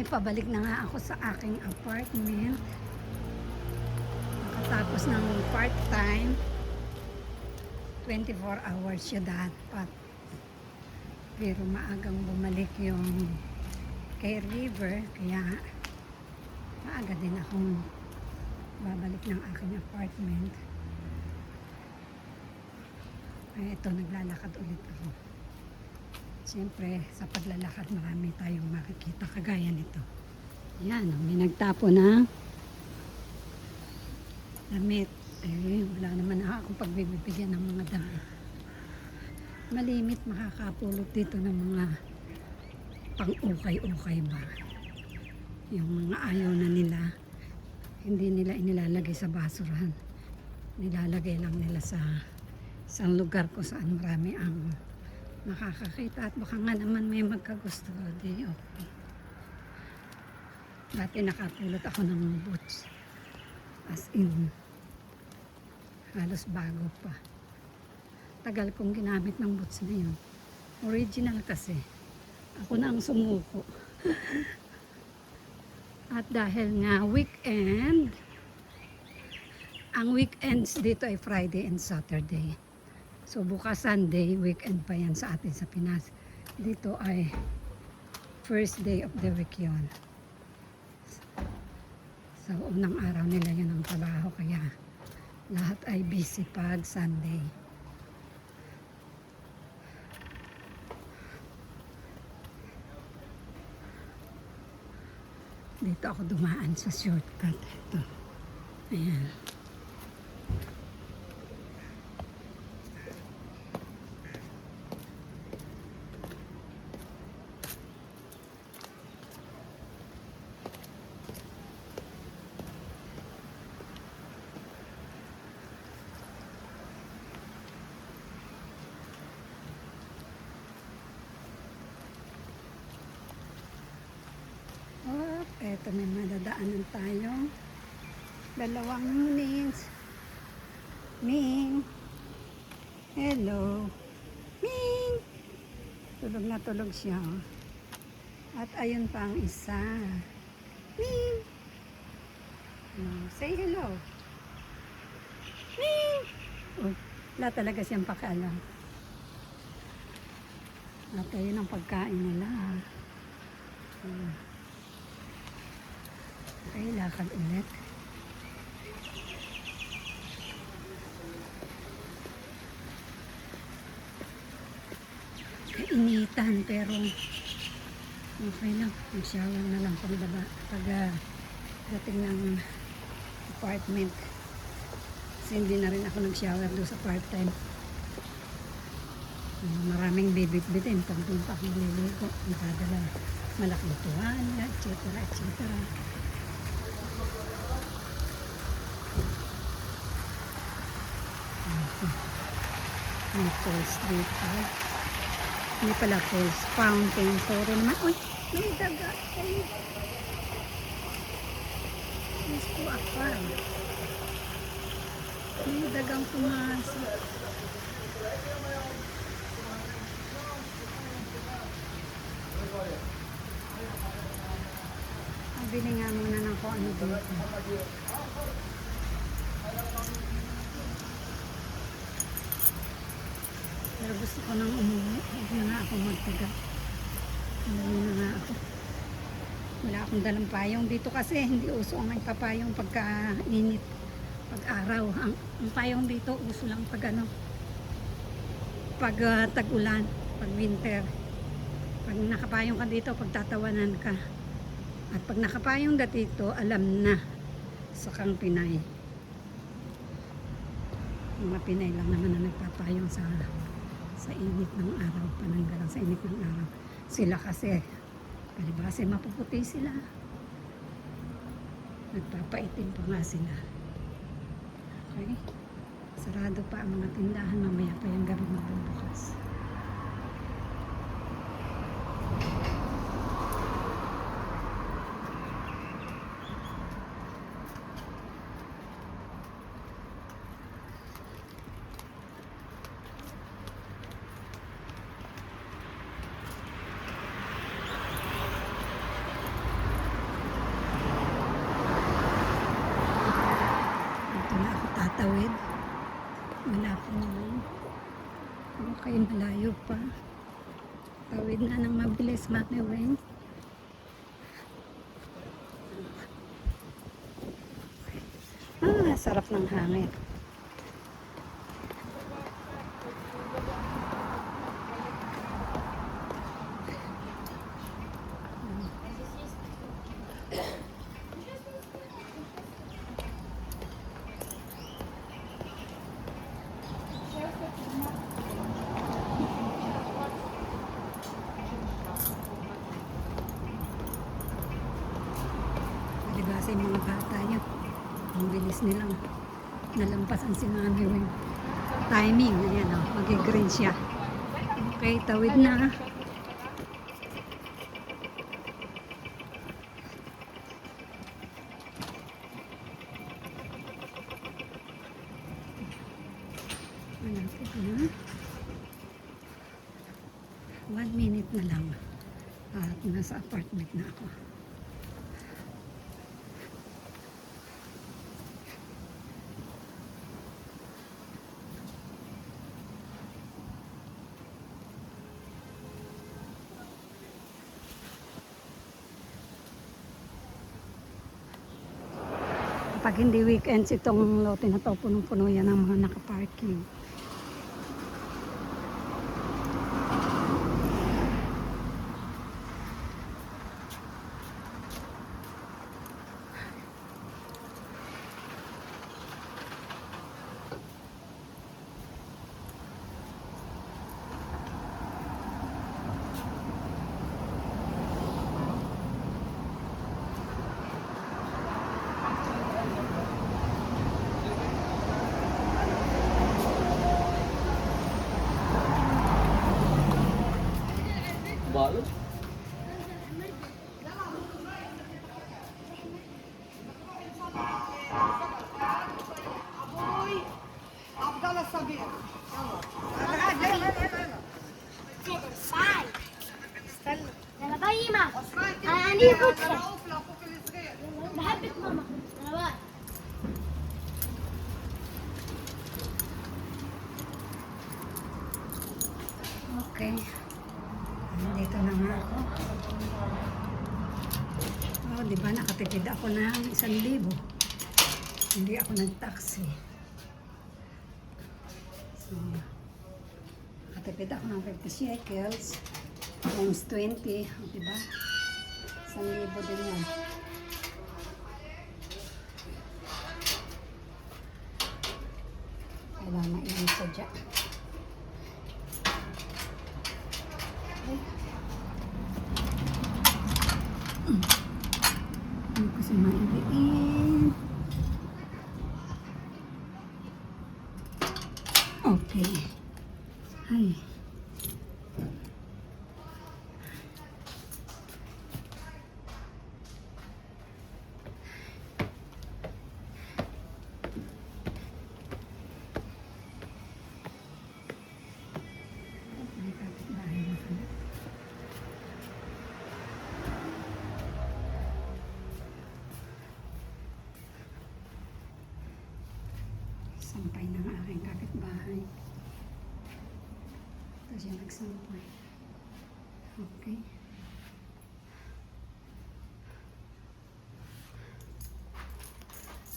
Pabalik na nga ako sa aking apartment. Nakatapos ng part-time. 24 hours siya dapat. Pero maagang bumalik yung kay River. Kaya maaga din akong babalik ng aking apartment. Ay, ito, naglalakad ulit ako. Siyempre, sa paglalakad marami tayong makikita kagaya nito. Yan, may nagtapo na damit. Eh, wala naman akong pagbibigyan ng mga damit. Malimit makakapulot dito ng mga pang-ukay-ukay ba. Yung mga ayaw na nila, hindi nila inilalagay sa basurahan. Nilalagay lang nila sa isang lugar kung saan marami ang nakakakita at baka nga naman may magkagusto. Di okay. Dati nakapulot ako ng boots. As in, halos bago pa. Tagal kong ginamit ng boots na yun. Original kasi. Ako na ang sumuko. At dahil nga weekend, ang weekends dito ay Friday and Saturday. So bukas Sunday, weekend pa yan sa atin sa Pinas. Dito ay first day of the week yun. So unang araw nila yun ang trabaho, kaya lahat ay busy pag Sunday. Dito ako dumaan sa shortcut. Ito. Ayan. Eto, may madadaanan tayong dalawang units. Ming! Hello! Ming! Tulog na tulog siya. Oh. At ayun pa ang isa. Ming! Say hello! Ming! Oh, wala talaga siyang pakialam. At ayun ang pagkain nila. Okay, lakad ulit. Kainitan, pero okay lang. Mag-shower na lang pag dating ng apartment. Kasi hindi na rin ako nag-shower doon sa part-time. Maraming bibit-bitin pag doon pa akong liligo. Nakadala malaking tuwalya, etc. etc. May Falls dito. Hindi pala Falls. Fountain. Sorry naman. Uy! May daga. Ay! Yes po ako. May dagang pumasok. Bili nga muna ng kung ano dito. Pero gusto ko nang umuwi. Huwag na nga ako magtaga. Umuwi na nga ako. Wala akong dalang payong dito kasi hindi uso ang nagpapayong pagka-init, pag-araw. Ang payong dito uso lang pag ano, pag tag-ulan, pag winter. Pag nakapayong ka dito, pagtatawanan ka. At pag nakapayong dito, alam na sa kang Pinay. Mga Pinay lang naman na nagpapayong sa init ng araw, pananggalang sa init ng araw. Sila kasi, palibase mapuputi sila. Nagpapaitim pa nga sila. Okay? Sarado pa ang mga tindahan, mamaya pa yung gabi magbubukas. tawid. Wala pa naman. Okay, malayo pa. Tawid na ng mabilis, Mami Weng. Sarap ng hangin. Kasi mga bata yun. Ang bilis nilang nalampasan si Mami Weng. Timing, ayan o, mag-green siya. Okay, tawid na. Malapit na. 1 minute na lang. At nasa apartment na ako. Pag hindi weekends, itong lote na to, punong-puno yan ng mga nakaparking. Balot? عبدالله الصغير باي استنى انا باي ما انا كنت رؤوف لاخوك الصغير بحبك ماما انا باي Okay. Dito na nga ako. Oh, di ba nakatipid ako ng 1,000. Hindi ako nag-taxi. So, nakatipid ako ng 50 shekels. Times 20. Oh, di ba? 1,000 din yan. Kailangan i-isa dyan. Hindi ko siya maidiin. Okay. Ay. May kapitbahay na kami. Sampay ng aking kapitbahay. Ito siya nagsampay. Okay.